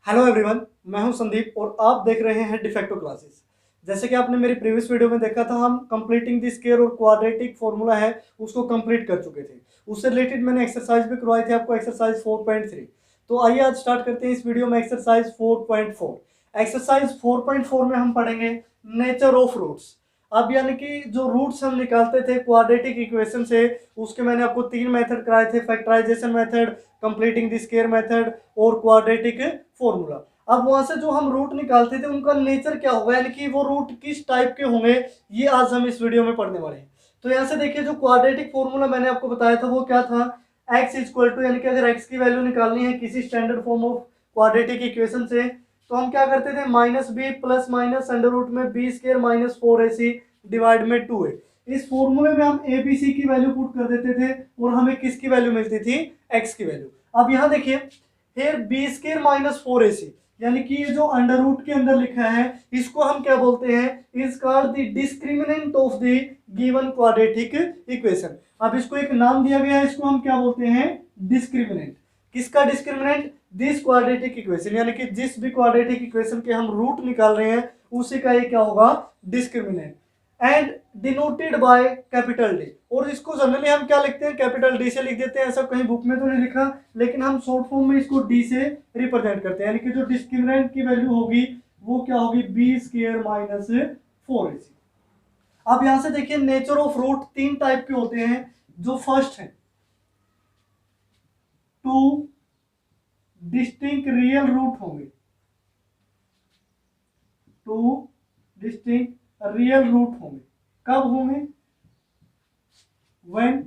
Hello everyone, मैं हूं संदीप और आप देख रहे हैं डिफेक्टो क्लासेस। जैसे कि आपने मेरी प्रीवियस वीडियो में देखा था, हम कंप्लीटिंग द स्क्वायर और क्वाड्रेटिक फॉर्मूला है उसको कंप्लीट कर चुके थे। उससे रिलेटेड मैंने एक्सरसाइज भी करवाई थी आपको, एक्सरसाइज 4.3। तो आइए आज स्टार्ट करते हैं इस वीडियो में एक्सरसाइज 4.4। एक्सरसाइज 4.4 में हम पढ़ेंगे नेचर ऑफ रूट्स। अब यानी कि जो रूट्स हम निकालते थे क्वाड्रेटिक इक्वेशन से, उसके मैंने आपको 3 मेथड कराए थे, factorisation method, completing the square method और क्वाड्रेटिक फॉर्मूला। अब वहां से जो हम रूट निकालते थे उनका नेचर क्या होगा, यानी कि वो रूट किस टाइप के होंगे, ये आज हम इस वीडियो में पढ़ने वाले हैं। तो यहाँ से देखिए, जो क्वाड्रेटिक फॉर्मूला मैंने आपको बताया था वो क्या था, x इक्वल टू, यानी कि अगर x की वैल्यू निकालनी है किसी standard form of quadratic equation से, तो हम क्या करते थे, minus b plus minus under root में b square minus 4ac divide में 2a। इस फॉर्मूले में हम ए बी सी की वैल्यू पुट कर देते थे और हमें किसकी वैल्यू मिलती थी, x की वैल्यू। अब यहाँ देखिए, here B square minus 4ac, यानी कि ये जो अंडर रूट के अंदर लिखा है इसको हम क्या बोलते हैं, is called the discriminant of the given quadratic equation. अब इसको एक नाम दिया गया है, इसको हम क्या बोलते हैं, डिस्क्रिमिनेंट। किसका डिस्क्रिमिनेंट, दिस क्वाड्रेटिक इक्वेशन, यानी कि जिस भी क्वाड्रेटिक इक्वेशन के हम रूट निकाल रहे हैं उसी का ये क्या होगा, discriminant. And denoted by capital D, और इसको जनरली हम क्या लिखते हैं, कैपिटल डी से लिख देते हैं। ऐसा कहीं बुक में तो नहीं लिखा, लेकिन हम शॉर्ट फॉर्म में इसको डी से रिप्रेजेंट करते हैं। यानी कि जो डिस्क्रिमिनेंट की वैल्यू होगी वो क्या होगी, बी स्क्वायर माइनस 4ac। अब यहां से देखिए, नेचर ऑफ रूट 3 टाइप के होते हैं। जो फर्स्ट है, टू डिस्टिंक्ट रियल रूट होंगे, टू डिस्टिंक्ट रियल रूट होंगे। कब होंगे, when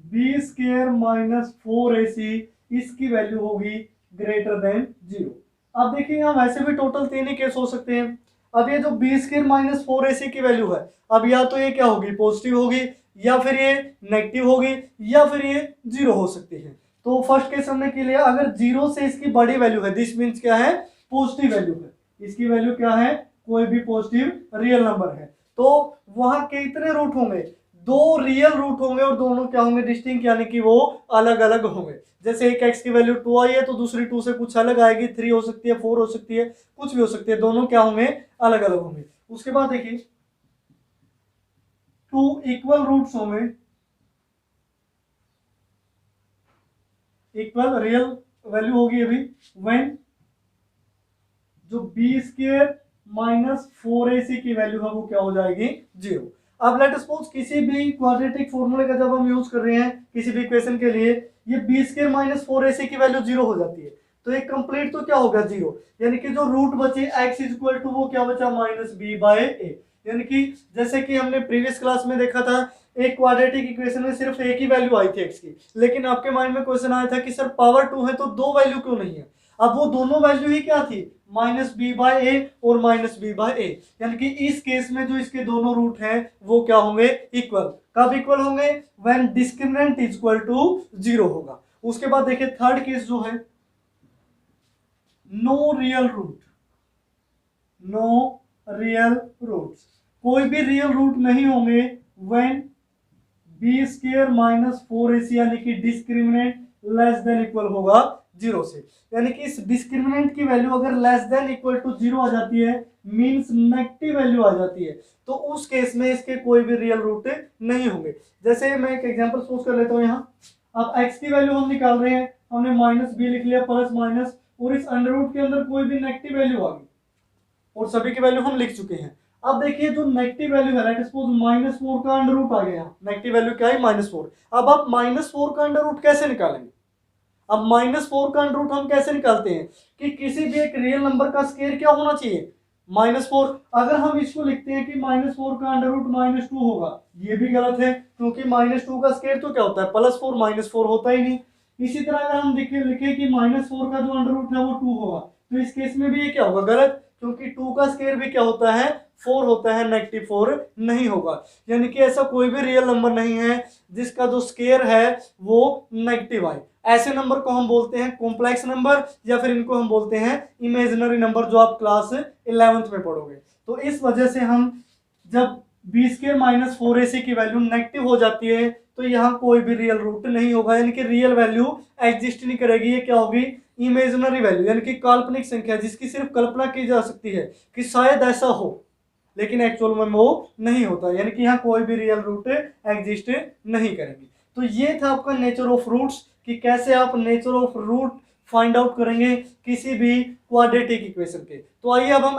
B square minus 4ac इसकी वैल्यू होगी ग्रेटर देन 0। अब देखिए, यहाँ वैसे भी टोटल 3 ही केस हो सकते हैं। अब ये जो बी स्क्वायर माइनस 4ac की वैल्यू है, अब या तो ये क्या होगी, पॉजिटिव होगी, या फिर ये नेगेटिव होगी, या फिर ये 0 हो सकती है। तो फर्स्ट केस हमने के लिए, अगर 0 से इसकी बड़ी वैल्यू है, दिस मीन्स क्या है, पॉजिटिव वैल्यू है, इसकी वैल्यू क्या है, कोई भी पॉजिटिव रियल नंबर है, तो वहां कितने रूट होंगे, 2 रियल रूट होंगे और दोनों क्या होंगे, डिस्टिंक्ट, यानी कि वो अलग अलग होंगे। जैसे एक x की वैल्यू 2 आई है तो दूसरी 2 से कुछ अलग आएगी, 3 हो सकती है, 4 हो सकती है, कुछ भी हो सकती है, दोनों क्या होंगे, अलग अलग होंगे। उसके बाद देखिए, 2 इक्वल रूट्स होंगे, इक्वल रियल वैल्यू होगी अभी, व्हेन जो बी स्क्वायर माइनस 4ac की वैल्यू है वो क्या हो जाएगी, 0। अब लेट सपोज किसी भी क्वाड्रेटिक फॉर्मूले का जब हम यूज कर रहे हैं किसी भी इक्वेशन के लिए, ये बी स्क्वायर माइनस 4ac की वैल्यू 0 हो जाती है, तो एक कंप्लीट तो क्या होगा, 0। यानी कि जो रूट बचे x इज इक्वल टू, वो क्या बचा, माइनस बी बाय ए। यानी कि जैसे कि हमने प्रीवियस क्लास में देखा था, एक क्वाड्रेटिक इक्वेशन में सिर्फ एक ही वैल्यू आई थी x की, लेकिन आपके माइंड में क्वेश्चन आया था कि सर पावर 2 है तो 2 वैल्यू क्यों नहीं है। अब वो दोनों वैल्यू ही क्या थी, माइनस बी बाय ए और माइनस बी बाय ए, यानी कि इस केस में जो इसके दोनों रूट हैं वो क्या होंगे, इक्वल। कब इक्वल होंगे, when discriminant is equal to 0 होगा। उसके बाद देखिए थर्ड केस जो है, no real root, no real roots, कोई भी रियल रूट नहीं होंगे, when B square minus 4ac, यानी कि डिस्क्रिमिनेंट लेस देन इक्वल होगा 0 से। यानी कि इस डिस्क्रिमिनेंट की वैल्यू अगर लेस देन इक्वल टू 0 आ जाती है, मींस नेगेटिव वैल्यू आ जाती है, तो उस केस में इसके कोई भी रियल रूट नहीं होंगे। जैसे मैं एक एग्जांपल सपोज कर लेता हूं, यहाँ अब x की वैल्यू हम निकाल रहे हैं, हमने माइनस बी लिख लिया, प्लस माइनस, और इस अंडर रूट के अंदर कोई भी नेगेटिव वैल्यू आ गई और सभी की वैल्यू हम लिख चुके हैं। अब देखिए, जो नेगेटिव वैल्यू है, लेट सपोज -4 का अंडर रूट आ गया, नेगेटिव वैल्यू क्या है, -4। अब आप -4 का अंडर रूट कैसे निकालेंगे, अब -4 का अंडर रूट हम कैसे निकालते हैं कि किसी भी एक रियल नंबर का स्क्वायर क्या होना चाहिए, -4। अगर हम इसको लिखते हैं कि -4 का अंडर रूट -2 होगा, ये भी गलत है, क्योंकि -2 का स्क्वायर तो क्या होता है, +4, -4 होता ही नहीं। इसी तरह अगर हम लिखे कि -4 का जो अंडर रूट है वो 2 होगा, तो इस केस में भी ये क्या होगा, गलत, क्योंकि 2 का स्क्वायर भी क्या होता है, 4 होता है, -4 नहीं होगा। यानी कि ऐसा कोई भी रियल नंबर नहीं है जिसका जो स्क्वायर है वो नेगेटिव आए। ऐसे नंबर को हम बोलते हैं कॉम्प्लेक्स नंबर, या फिर इनको हम बोलते हैं इमेजिनरी नंबर, जो आप क्लास 11th में पढ़ोगे। तो इस वजह से हम जब बी स्क्वायर माइनस 4ac की वैल्यू नेगेटिव हो जाती है तो यहाँ कोई भी रियल रूट नहीं होगा, यानी कि रियल वैल्यू एग्जिस्ट नहीं करेगी, ये क्या होगी, इमेजिनरी वैल्यू यानी कि काल्पनिक संख्या जिसकी सिर्फ कल्पना की जा सकती है कि शायद ऐसा हो, लेकिन एक्चुअल में वो नहीं होता, यानी कि यहाँ कोई भी रियल रूट एग्जिस्ट नहीं करेंगे। तो ये था आपका नेचर ऑफ रूट्स कि कैसे आप nature of root find out करेंगे किसी भी क्वाड्रेटिक इक्वेशन के। तो आइए अब हम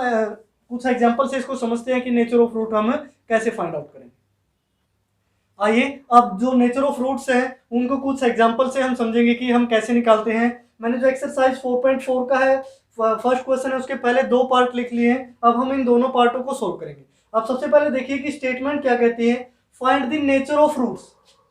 कुछ एग्जांपल से इसको समझते हैं कि नेचर ऑफ रूट हम कैसे फाइंड आउट करेंगे। आइए अब जो नेचर ऑफ रूट्स हैं उनको कुछ एग्जांपल से हम समझेंगे कि हम कैसे निकालते हैं। मैंने जो एक्सरसाइज 4.4 का है फर्स्ट क्वेश्चन है उसके पहले 2 पार्ट लिख लिए हैं, अब हम इन दोनों पार्टों को सोल्व करेंगे। अब सबसे पहले देखिए कि स्टेटमेंट क्या कहती है, find the nature of roots.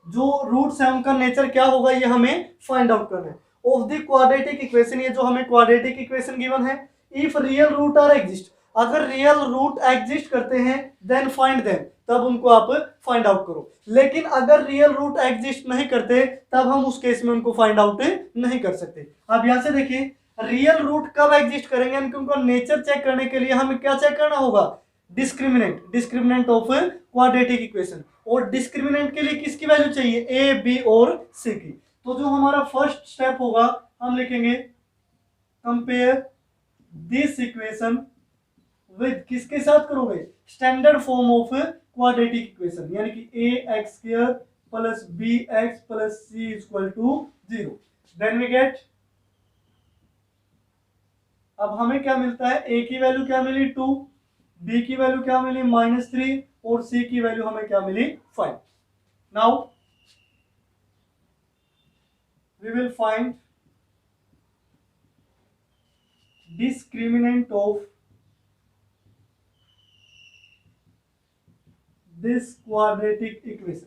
जो रूट्स है उनका नेचर क्या होगा ये हमें फाइंड आउट करना है। ऑफ द क्वाड्रेटिक इक्वेशन, ये जो हमें क्वाड्रेटिक इक्वेशन गिवन है, if real root are exist, अगर रियल रूट एग्जिस्ट करते हैं देन फाइंड देम, तब उनको आप फाइंड आउट करो। लेकिन अगर रियल रूट एग्जिस्ट नहीं करते तब हम उस केस में उनको फाइंड आउट नहीं कर सकते। अब यहां से देखिए रियल रूट कब एग्जिस्ट करेंगे, उनका नेचर चेक करने के लिए हमें क्या चेक करना होगा, डिस्क्रिमिनेंट ऑफ क्वाड्रेटिक इक्वेशन। और डिस्क्रिमिनेंट के लिए किसकी वैल्यू चाहिए, ए बी और सी की। तो जो हमारा फर्स्ट स्टेप होगा हम लिखेंगे कंपेयर दिस इक्वेशन विद, किसके साथ करोगे, standard form of quadratic equation, यानी कि ax² plus bx plus c equal to 0। Then we get, अब हमें क्या मिलता है, a की वैल्यू क्या मिली 2, b की वैल्यू क्या मिली -3 और c की वैल्यू हमें क्या मिली 5। Now we will find discriminant of this quadratic equation.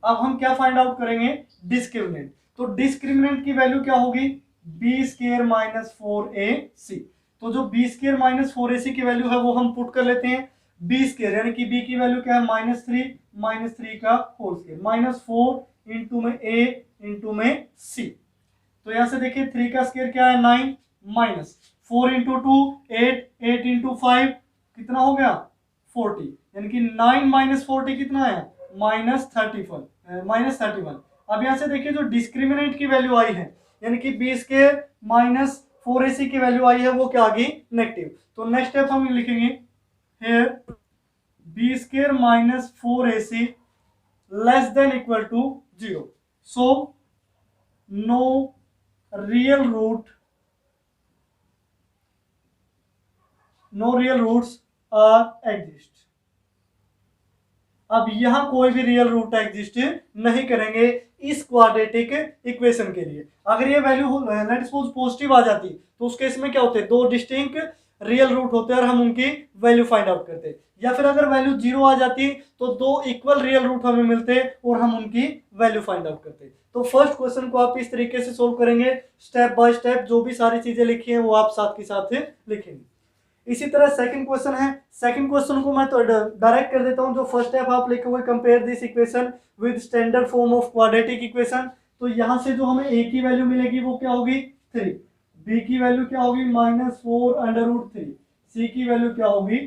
अब हम क्या फाइंड आउट करेंगे, डिस्क्रिमिनेंट। तो डिस्क्रिमिनेंट की वैल्यू क्या होगी, b² माइनस 4ac। तो जो b² माइनस 4ac की वैल्यू है वो हम पुट कर लेते हैं, b² यानी कि b की वैल्यू क्या है -3 का होल स्क्वायर, -4 इंटू में a इंटू में c। तो यहां से देखिए 3 का स्क्वायर क्या है 9, माइनस 4 इंटू 2 8 इंटू 5 कितना हो गया 40, यानी कि 9 माइनस 40 कितना है -31। अब यहां से देखिए जो डिस्क्रिमिनेंट की वैल्यू आई है यानी कि b² माइनस 4ac की वैल्यू आई है वो क्या आ गई नेगेटिव। तो नेक्स्ट स्टेप हम लिखेंगे here b² minus 4ac less than equal to 0। So no real roots are exist. अब यहां कोई भी रियल रूट एग्जिस्ट नहीं करेंगे इस क्वाड्रेटिक इक्वेशन के लिए। अगर ये वैल्यू लेट्स सपोज पॉजिटिव आ जाती तो उस केस में क्या होते, 2 डिस्टिंक्ट रियल रूट होते हैं और हम उनकी वैल्यू फाइंड आउट करते। या फिर अगर वैल्यू 0 आ जाती तो 2 इक्वल रियल रूट हमें मिलते और हम उनकी वैल्यू फाइंड आउट करते। तो फर्स्ट क्वेश्चन को आप इस तरीके से सोल्व करेंगे, स्टेप बाय स्टेप जो भी सारी चीजें लिखी हैं वो आप साथ के साथ लिखेंगे। इसी तरह सेकंड क्वेश्चन है, सेकंड क्वेश्चन को मैं तो डायरेक्ट कर देता हूं। जो फर्स्ट स्टेप आप लिखे हुए compare this equation with standard form of quadratic equation. तो यहां से जो हमें a की वैल्यू मिलेगी वो क्या होगी 3, b की वैल्यू क्या होगी -4√3, c की वैल्यू क्या होगी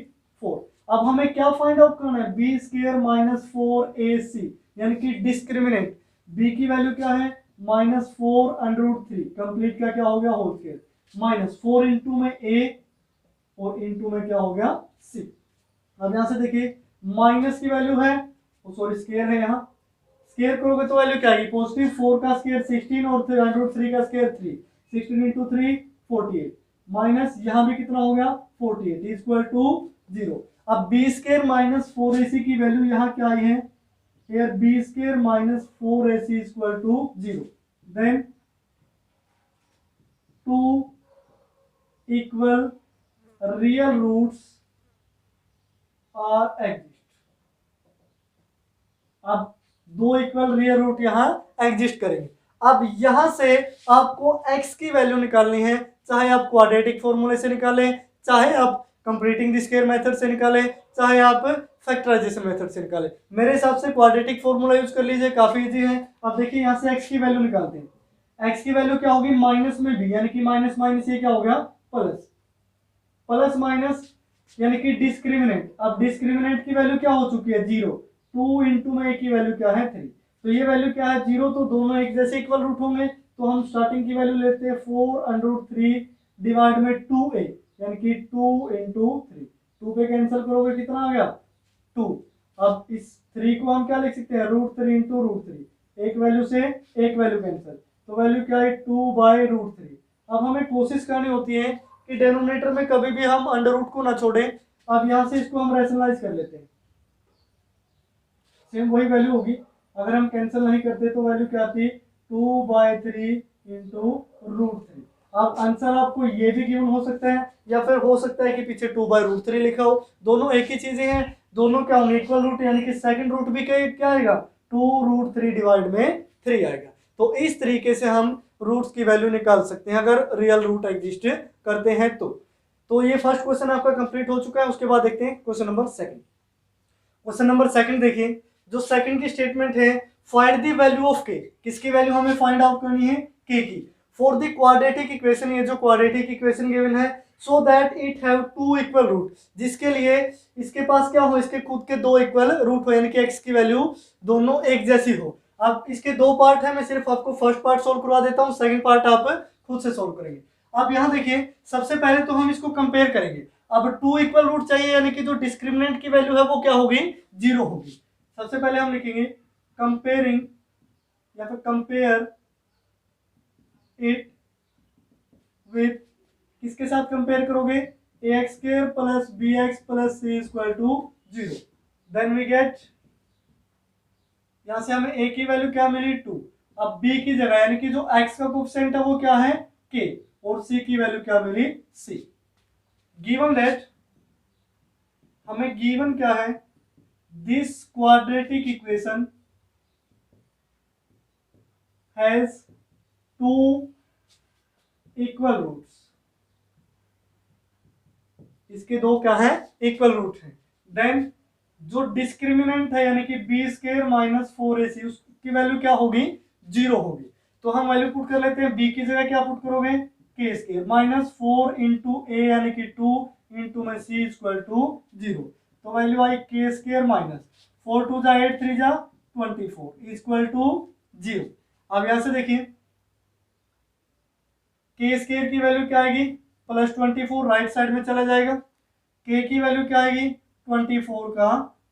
4। अब हमें क्या फाइंड आउट करना है, b² माइनस 4ac यानी कि डिस्क्रिमिनेंट। b की वैल्यू क्या है -4√3, कंप्लीट का क्या हो गया होल स्क्वायर, -4 इंटू में a और इंटू में क्या हो गया c। अब यहां से देखिए माइनस की वैल्यू है सॉरी स्क्वायर है, यहाँ स्क्वायर करोगे तो वैल्यू क्या आएगी पॉजिटिव, 4 का स्क्वायर 16 और 3 का स्क्वायर 3, 16 इंटू 3 48, माइनस यहाँ भी कितना हो गया 48 इक्वल टू 0। अब b² माइनस 4ac की वैल्यू यहाँ क्या आई है, here b² minus 4ac equal to 0। Then 2 equal real roots are exist. अब 2 इक्वल रियल रूट यहां एग्जिस्ट करेंगे। अब यहां से आपको x की वैल्यू निकालनी है, चाहे आप क्वाड्रेटिक फॉर्मूले से निकालें, चाहे आप कंप्लीटिंग द स्क्वायर मेथड से निकालें, चाहे आप फैक्टराइजेशन मेथड से निकालें। मेरे हिसाब से क्वाड्रेटिक फॉर्मूला यूज कर लीजिए, काफी इजी है। अब देखिए यहां से x की वैल्यू निकालते हैं, x की वैल्यू क्या होगी माइनस में b यानी कि माइनस माइनस ये क्या हो गया प्लस, प्लस माइनस यानी कि डिस्क्रिमिनेंट। अब डिस्क्रिमिनेंट की वैल्यू क्या हो चुकी है 0, 2 इंटू में a की वैल्यू क्या है 3, तो ये वैल्यू क्या है 0, तो दोनों एक जैसे इक्वल रूट होंगे, तो हम स्टार्टिंग की वैल्यू लेते हैं 4√3 डिवाइड में 2a, यानी कि 2 इंटू 3, 2 पे कैंसिल करोगे कितना आ गया 2। अब इस 3 को हम क्या लिख सकते हैं √3 इंटू √3, एक वैल्यू से एक वैल्यू कैंसिल, तो वैल्यू क्या है 2/√3। अब हमें कोशिश करनी होती है कि डेनोमिनेटर में कभी भी हम अंडर रूट को ना छोड़ें। अब यहाँ से इसको हम रैशनलाइज कर लेते हैं, सेम वही वैल्यू होगी, अगर हम कैंसिल नहीं करते तो वैल्यू क्या आती 2/3 इंटू √3। अब आंसर आपको ये भी गिवन हो सकता है या फिर हो सकता है कि पीछे 2/√3 लिखा हो, दोनों एक ही चीजें हैं, दोनों क्या होंगे इक्वल रूट, यानी कि सेकंड रूट भी क्या आएगा 2√3 डिवाइड में 3 आएगा। तो इस तरीके से हम रूट्स की वैल्यू निकाल सकते हैं अगर रियल रूट एग्जिस्ट करते हैं तो ये फर्स्ट क्वेश्चन आपका कंप्लीट हो चुका है। उसके बाद देखते हैं question number second. Question number second देखिए, जो सेकंड की स्टेटमेंट है फाइंड द वैल्यू ऑफ के, किसकी वैल्यू हमें फाइंड आउट करनी है के की, फॉर द क्वाड्रेटिक इक्वेशन, ये जो क्वाड्रेटिक इक्वेशन गिवन है, so that it have two equal root, जिसके लिए इसके पास क्या हो इसके खुद के दो इक्वल रूट हो, यानी कि एक्स की वैल्यू दोनों एक जैसी हो। अब इसके दो पार्ट है, मैं सिर्फ आपको फर्स्ट पार्ट सोल्व करवा देता हूँ, सेकंड पार्ट आप खुद से सोल्व करेंगे। अब यहाँ देखिए सबसे पहले तो हम इसको कंपेयर करेंगे। अब टू इक्वल रूट चाहिए, यानी कि जो डिस्क्रिमिनेंट की वैल्यू है वो क्या होगी 0 होगी। सबसे पहले हम लिखेंगे कंपेयरिंग या फिर कंपेयर इट विथ, किसके साथ कंपेयर करोगे ax² plus bx plus c equal to 0। Then we get, यहां से हमें a की वैल्यू क्या मिली 2, अब b की जगह यानी कि जो x का कोएफिशिएंट है वो क्या है k, और c की वैल्यू क्या मिली c। गिवन दैट, हमें गिवन क्या है this quadratic equation has two equal roots, इसके दो क्या है इक्वल रूट है। देन जो डिस्क्रिमिनेंट है यानी कि b² माइनस 4ac, उसकी वैल्यू क्या होगी 0 होगी। तो हम वैल्यू पुट कर लेते हैं, b की जगह क्या पुट करोगे k² माइनस 4 इंटू a यानी कि 2 इंटू में c इक्वल टू 0, तो वैल्यू आई k² माइनस 4 2 जा 8 3 जा 24 इक्वल टू 0। अब यहां से देखिए k² की वैल्यू क्या आएगी प्लस 24, राइट साइड में चला जाएगा, k की वैल्यू क्या आएगी 24 का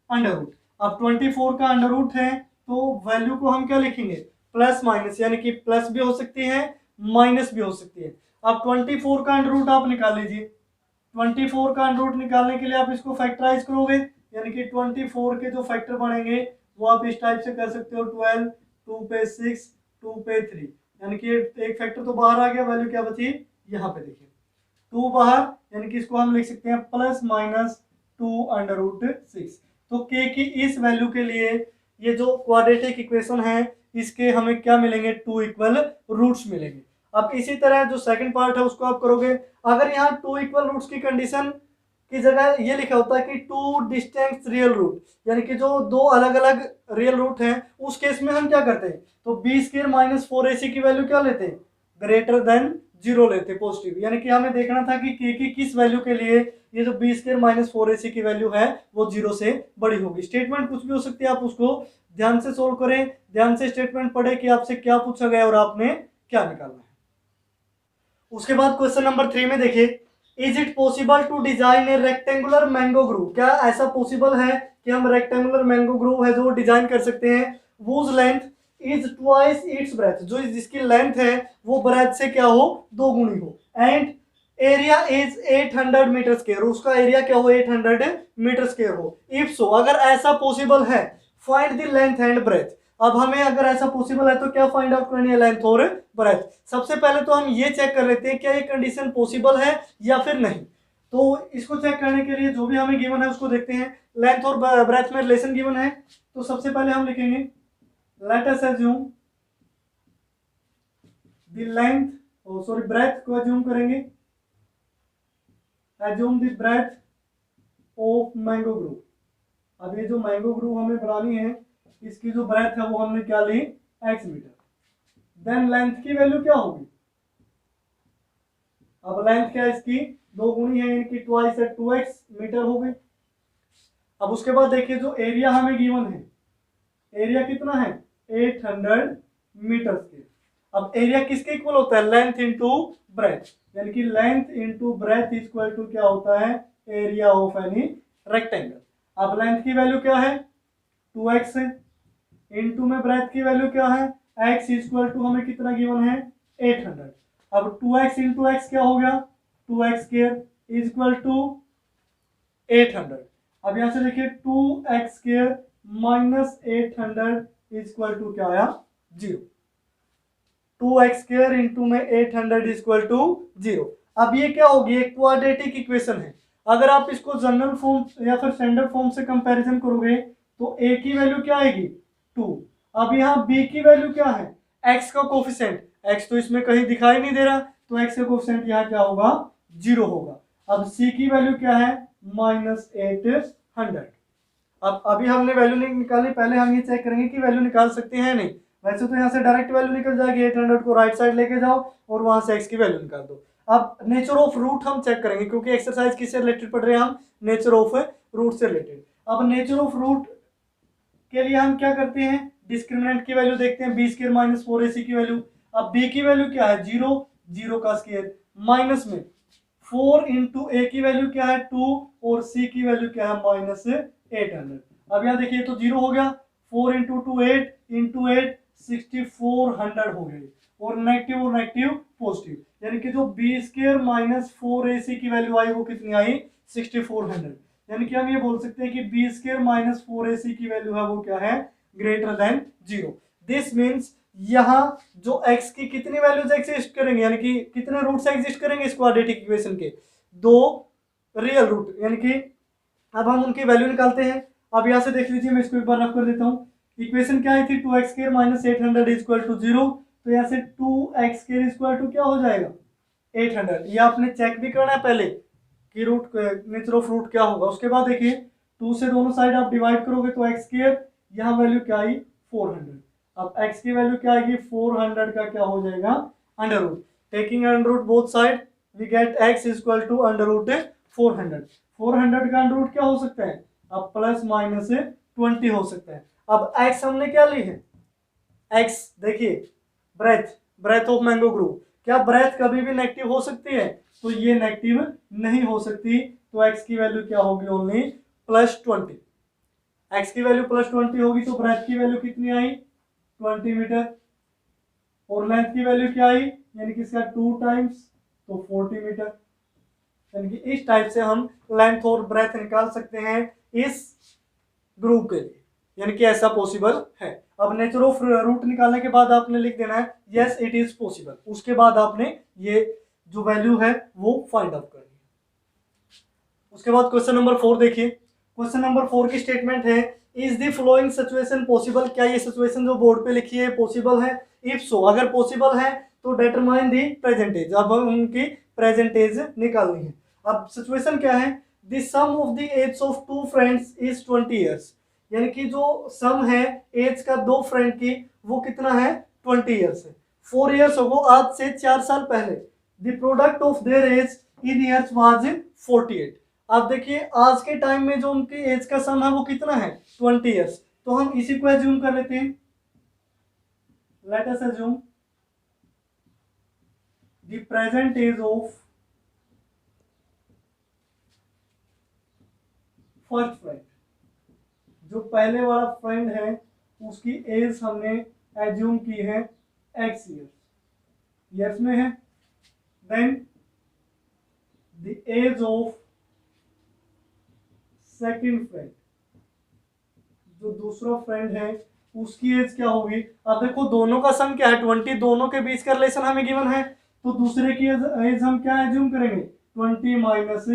अंडर रूट। अब 24 का अंडर रूट है तो वैल्यू को हम क्या लिखेंगे प्लस माइनस, यानी कि प्लस भी हो सकती है माइनस भी हो सकती है। अब 24 का अंडर रूट आप निकाल लीजिए, 24 का अंडर रूट निकालने के लिए आप इसको फैक्टराइज करोगे, यानी कि 24 के जो फैक्टर बनेंगे वो आप इस टाइप से कर सकते हो 12, 2 पे 6, 2 पे 3, यानी कि एक फैक्टर तो बाहर आ गया, वैल्यू क्या बची यहाँ पे देखिए 2 बाहर, यानी कि इसको हम लिख सकते हैं प्लस माइनस 2 अंडर रूट 6। तो k की इस वैल्यू के लिए ये जो क्वाड्रेटिक इक्वेशन है इसके हमें क्या मिलेंगे 2 इक्वल रूट्स मिलेंगे। अब इसी तरह जो सेकंड पार्ट है उसको आप करोगे, अगर यहाँ 2 इक्वल रूट्स की कंडीशन की जगह ये लिखा होता है कि 2 डिस्टिंक्ट रियल रूट, यानी कि जो दो अलग अलग रियल रूट हैं, उस केस में हम क्या करते हैं तो b² माइनस 4ac की वैल्यू क्या लेते हैं ग्रेटर देन 0 लेते पॉजिटिव, यानी कि हमें देखना था कि k की किस वैल्यू के लिए ये जो b² माइनस 4ac की वैल्यू है वो 0 से बड़ी होगी। स्टेटमेंट कुछ भी हो सकती है, आप उसको ध्यान से सोल्व करें, ध्यान से स्टेटमेंट पढ़े कि आपसे क्या पूछा गया और आपने क्या निकालना है। उसके बाद क्वेश्चन नंबर 3 में देखिए, is it possible to design a rectangular mango grove, क्या ऐसा पॉसिबल है कि हम रेक्टेंगुलर मैंगो ग्रूव है जो डिजाइन कर सकते हैं, whose length is twice its breath, जो जिसकी लेंथ है वो ब्रेथ से क्या हो दो गुनी हो, and area is 800 metre square, उसका एरिया क्या हो 800 मीटर स्क्वायर हो। इफ सो, अगर ऐसा पॉसिबल है find the length and breadth. अब हमें अगर ऐसा पॉसिबल है तो क्या फाइंड आउट करनी है लेंथ और ब्रेथ। सबसे पहले तो हम ये चेक कर लेते हैं क्या ये कंडीशन पॉसिबल है या फिर नहीं। तो इसको चेक करने के लिए जो भी हमें गिवन है उसको देखते हैं, लेंथ और ब्रेथ में रिलेशन गिवन है, तो सबसे पहले हम लिखेंगे let us assume the length, sorry breadth को अज्यूम करेंगे, assume the breadth of mango grove. अब ये जो मैंगो ग्रूव हमें बनानी है इसकी जो ब्रेथ है वो हमने क्या ली x मीटर। देन लेंथ की वैल्यू क्या होगी, अब लेंथ क्या है इसकी दो गुनी है, इनकी ट्वाइस है 2x मीटर हो गई। अब उसके बाद देखिए जो एरिया हमें गिवन है, एरिया कितना है 800 मीटर स्क्वायर। अब एरिया किसके इक्वल होता है, लेंथ इनटू ब्रेथ, यानी कि length into breadth equal to क्या होता है, एरिया ऑफ एनी रेक्टेंगल। अब लेंथ की वैल्यू क्या है 2x है, इनटू में ब्रेथ की वैल्यू क्या है x इक्वल टू हमें कितना गिवन है 800। अब 2x इंटू एक्स क्या हो गया 2x स्क्वायर इक्वल टू 800। अब यहां से देखिए 2x square minus 800 equal to क्या आया 0। 2x स्क्वायर इंटू में 800 इक्वल टू 0। अब ये क्या होगी, एक क्वाड्रेटिक इक्वेशन है। अगर आप इसको जनरल फॉर्म या फिर स्टैंडर्ड फॉर्म से कंपैरिजन करोगे तो a की वैल्यू क्या आएगी 2। अब यहाँ b की वैल्यू क्या है, x का कोफिशिएंट, x तो इसमें कहीं दिखाई नहीं दे रहा, तो x का कोफिशिएंट यहाँ क्या होगा 0 होगा। अब c की वैल्यू क्या है -800। अब अभी हमने वैल्यू नहीं निकाली, पहले हम ये चेक करेंगे कि वैल्यू निकाल सकते हैं नहीं। वैसे तो यहाँ से डायरेक्ट वैल्यू निकल जाएगी, 800 को राइट साइड लेके जाओ और वहां से x की वैल्यू निकाल दो। अब नेचर ऑफ रूट हम चेक करेंगे, क्योंकि एक्सरसाइज किससे रिलेटेड पढ़ रहे हैं हम, नेचर ऑफ रूट से रिलेटेड। अब नेचर ऑफ रूट के लिए हम क्या करते हैं, डिस्क्रिमिनेंट की वैल्यू देखते हैं, b स्क्वायर माइनस 4ac की वैल्यू। अब b की वैल्यू क्या है 0, 0 का स्क्वायर माइनस में 4 इंटू ए की वैल्यू क्या है 2 और c की वैल्यू क्या है -800। अब यहाँ देखिए तो 0 हो गया, 4 इंटू 2 8 इंटू 8 6400 हो गई, और नेगेटिव पॉजिटिव, यानी कि जो b स्क्वायर माइनस 4ac की वैल्यू आई वो कितनी आई 6400। यानी कि हम ये बोल सकते हैं कि b स्क्वायर माइनस 4ac की वैल्यू है वो क्या है ग्रेटर देन 0। दिस मीन्स यहाँ जो x की कितनी वैल्यूज एग्जिस्ट करेंगे, यानी कि कितने रूट्स एग्जिस्ट करेंगे इस क्वाड्रेटिक इक्वेशन के, 2 रियल रूट, यानी कि अब हम उनकी वैल्यू निकालते हैं। अब यहाँ से देख लीजिए, मैं इसको एक बार रफ कर देता हूँ। इक्वेशन क्या आई थी 2x square minus 800 equal to 0, तो यहाँ से 2x स्क्वायर इक्वल टू क्या हो जाएगा 800। ये आपने चेक भी करना है पहले कि रूट नेचर ऑफ रूट क्या होगा। उसके बाद देखिए 2 से दोनों साइड आप डिवाइड करोगे तो x स्क्वायर, यहाँ वैल्यू क्या आई 400। अब x की वैल्यू क्या आएगी 400 का क्या हो जाएगा under root, taking under root both side we get x equal to under root 400। 400 का अंडर रूट क्या हो सकता है, अब प्लस माइनस 20 हो सकता है। अब x हमने क्या ली है, x देखिए ब्रेथ ऑफ मैंगो ग्रो, क्या ब्रेथ कभी भी नेगेटिव हो सकती है, तो ये नेगेटिव नहीं हो सकती, तो x की वैल्यू क्या होगी ओनली +20। x की वैल्यू +20 होगी तो ब्रेथ की वैल्यू कितनी आई 20 मीटर, और लेंथ की वैल्यू क्या आई यानी कि इसका 2 टाइम्स तो 40 मीटर। यानी कि इस टाइप से हम लेंथ और ब्रेथ निकाल सकते हैं इस ग्रुप के लिए, यानी कि ऐसा पॉसिबल है। अब नेचर ऑफ रूट निकालने के बाद आपने लिख देना है यस इट इज पॉसिबल, उसके बाद आपने ये जो वैल्यू है वो फाइंड आउट करनी है। उसके बाद क्वेश्चन नंबर 4 देखिए। क्वेश्चन नंबर 4 की स्टेटमेंट है is the flowing situation possible, क्या ये सिचुएशन जो बोर्ड पे लिखी है पॉसिबल है, इफ सो अगर पॉसिबल है तो डिटरमाइन दी प्रेजेंटेज, अब हम उनकी प्रेजेंटेज निकालनी है। अब सिचुएशन क्या है, the sum of the age of 2 friends is 20 years, यानी कि जो सम है एज का 2 फ्रेंड की वो कितना है 20 ईयर्स है। 4 ईयर्स हो आज से 4 साल पहले the product of their age in years was 48। अब देखिए आज के टाइम में जो उनकी एज का सम है वो कितना है 20 ईयर्स, तो हम इसी को एज्यूम कर लेते हैं। Let us assume the present age of first friend, जो पहले वाला फ्रेंड है उसकी एज हमने एज्यूम की है x ईयर्स में है। Then the age of second friend, जो दूसरा फ्रेंड है उसकी एज क्या होगी। अब देखो दोनों का सम क्या है 20, दोनों के बीच का रिलेशन हमें गिवन है, तो दूसरे की एज हम क्या एज्यूम करेंगे 20 माइनस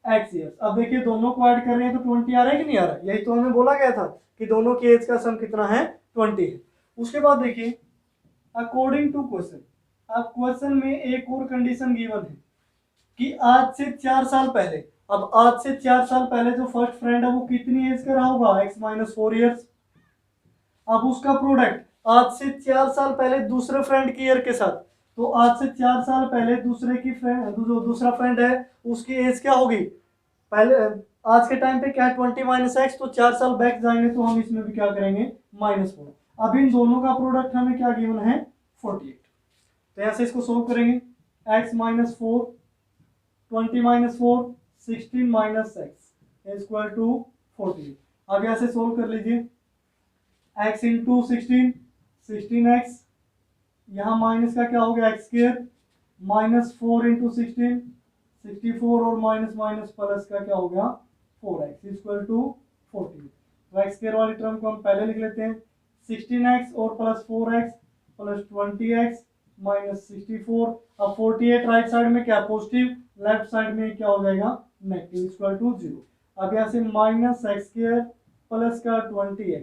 x ईयर्स। अब देखिए दोनों को ऐड कर रहे हैं तो 20 आ रहा है कि नहीं आ रहा है, यही तो हमें बोला गया था कि दोनों की एज का सम कितना है 20 है। उसके बाद देखिए अकॉर्डिंग टू क्वेश्चन, अब क्वेश्चन में एक और कंडीशन गिवन है कि आज से 4 साल पहले, अब आज से 4 साल पहले जो फर्स्ट फ्रेंड है वो कितनी एज का रहा होगा x-4 ईयर्स। अब उसका प्रोडक्ट आज से 4 साल पहले दूसरे फ्रेंड की ईयर के साथ, तो आज से 4 साल पहले दूसरे की फ्रेंड जो दूसरा फ्रेंड है उसकी एज क्या होगी, पहले आज के टाइम पे क्या है 20 माइनस एक्स, तो 4 साल बैक जाएंगे तो हम इसमें भी क्या करेंगे -4। अब इन दोनों का प्रोडक्ट हमें क्या गिवन है 48। तो यहाँ से इसको सोल्व करेंगे x minus 4 20 minus 4 16 minus x equal to 48। अब यहाँ से सोल्व कर लीजिए x इंटू 16x, यहाँ माइनस का क्या हो गया एक्स स्क्वायर माइनस 4 इंटू 64 और माइनस माइनस प्लस का क्या हो गया 4x इक्वल टू 40। तो एक्स स्क्वायर वाली टर्म को हम पहले लिख लेते हैं 16x और plus 4x plus 20x minus 64। अब 48 राइट साइड में क्या पॉजिटिव, लेफ्ट साइड में क्या हो जाएगा नेगेटिव इक्वल टू 0। अब यहाँ से माइनस एक्स स्क्वायर प्लस का 20x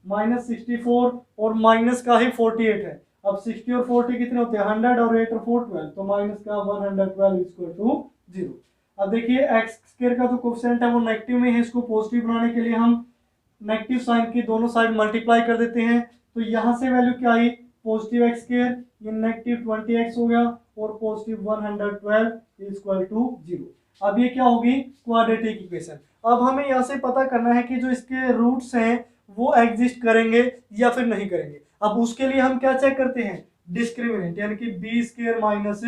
माइनस 64 और माइनस का ही 48 है। अब 60 और 40 कितने होते हैं 100 और 8 और 4 12, तो माइनस का 112 इक्वल टू 0। अब देखिए एक्स स्क्वायर का जो कोफिशिएंट है वो नेगेटिव में है, इसको पॉजिटिव बनाने के लिए हम नेगेटिव साइन की दोनों साइड मल्टीप्लाई कर देते हैं। तो यहाँ से वैल्यू क्या आई पॉजिटिव एक्स स्क्वायर, ये नेगेटिव 20x हो गया और पॉजिटिव 112 इक्वल टू 0। अब ये क्या होगी क्वाड्रेटिक इक्वेशन। अब हमें यहाँ से पता करना है कि जो इसके रूट्स हैं वो एग्जिस्ट करेंगे या फिर नहीं करेंगे। अब उसके लिए हम क्या चेक करते हैं डिस्क्रिमिनेंट, यानी कि बी स्क्वायर माइनस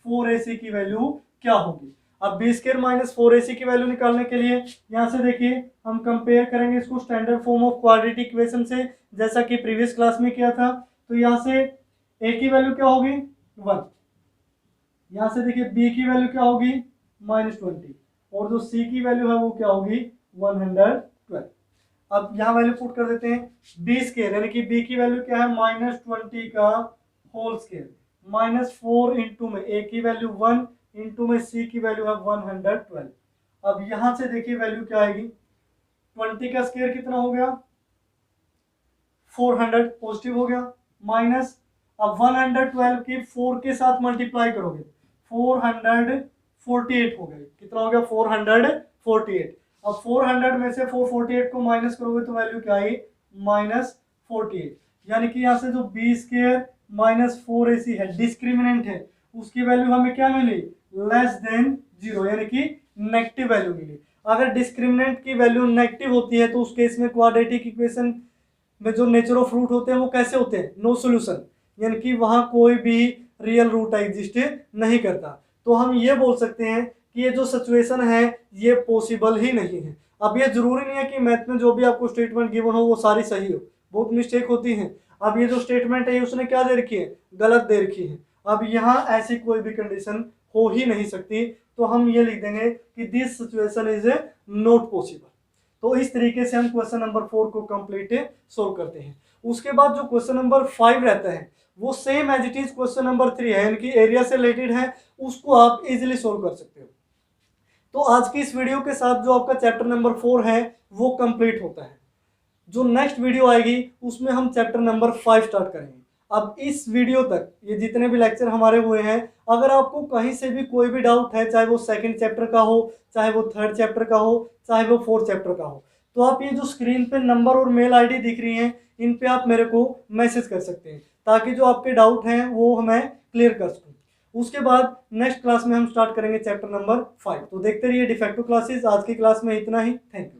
4ac की वैल्यू क्या होगी। अब बी स्क्वायर माइनस 4ac की वैल्यू निकालने के लिए यहाँ से देखिए हम कंपेयर करेंगे इसको standard form of quadratic equation से, जैसा कि प्रीवियस क्लास में किया था। तो यहाँ से a की वैल्यू क्या होगी 1, यहाँ से देखिए b की वैल्यू क्या होगी -20 और जो c की वैल्यू है वो क्या होगी 112। अब यहाँ वैल्यू पुट कर देते हैं b स्क्वायर, यानी कि b की वैल्यू क्या है -20 का होल स्क्वायर -4 इंटू में a की वैल्यू 1 इंटू में c की वैल्यू है 112। अब यहाँ से देखिए वैल्यू क्या आएगी 20 का स्क्वायर कितना हो गया 400 पॉजिटिव हो गया माइनस अब 112 की 4 के साथ मल्टीप्लाई करोगे 448 हो गए, कितना हो गया 448। अब 400 में से 448 को माइनस करोगे तो वैल्यू क्या आई -48, यानी कि यहाँ से जो बी स्क्वायर -4ac है डिस्क्रिमिनेंट है उसकी वैल्यू हमें क्या मिली लेस देन 0, यानी कि नेगेटिव वैल्यू मिली। अगर डिस्क्रिमिनेंट की वैल्यू नेगेटिव होती है तो उस केस में क्वाड्रेटिक इक्वेशन में जो नेचर ऑफ रूट होते हैं वो कैसे होते हैं नो सॉल्यूशन, यानी कि वहां कोई भी रियल रूट एग्जिस्ट नहीं करता। तो हम ये बोल सकते हैं कि ये जो सिचुएशन है ये पॉसिबल ही नहीं है। अब ये जरूरी नहीं है कि मैथ में जो भी आपको स्टेटमेंट गिवन हो वो सारी सही हो, बहुत मिस्टेक होती हैं। अब ये जो स्टेटमेंट है उसने क्या दे रखी है गलत दे रखी है। अब यहाँ ऐसी कोई भी कंडीशन हो ही नहीं सकती, तो हम ये लिख देंगे कि this situation is not possible. तो इस तरीके से हम क्वेश्चन नंबर 4 को कंप्लीट सोल्व करते हैं। उसके बाद जो क्वेश्चन नंबर 5 रहता है वो same as it is question number 3 है, यानी कि एरिया से रिलेटेड है, उसको आप इजीली सोल्व कर सकते हो। तो आज की इस वीडियो के साथ जो आपका चैप्टर नंबर 4 है वो कंप्लीट होता है। जो नेक्स्ट वीडियो आएगी उसमें हम चैप्टर नंबर 5 स्टार्ट करेंगे। अब इस वीडियो तक ये जितने भी लेक्चर हमारे हुए हैं, अगर आपको कहीं से भी कोई भी डाउट है, चाहे वो सेकंड चैप्टर का हो, चाहे वो थर्ड चैप्टर का हो, चाहे वो फोर्थ चैप्टर का हो, तो आप ये जो स्क्रीन पे नंबर और मेल आईडी दिख रही हैं इन पे आप मेरे को मैसेज कर सकते हैं, ताकि जो आपके डाउट हैं वो मैं क्लियर कर सकूँ। उसके बाद नेक्स्ट क्लास में हम स्टार्ट करेंगे चैप्टर नंबर 5। तो देखते रहिए डिफेक्टो क्लासेस। आज की क्लास में इतना ही, थैंक यू।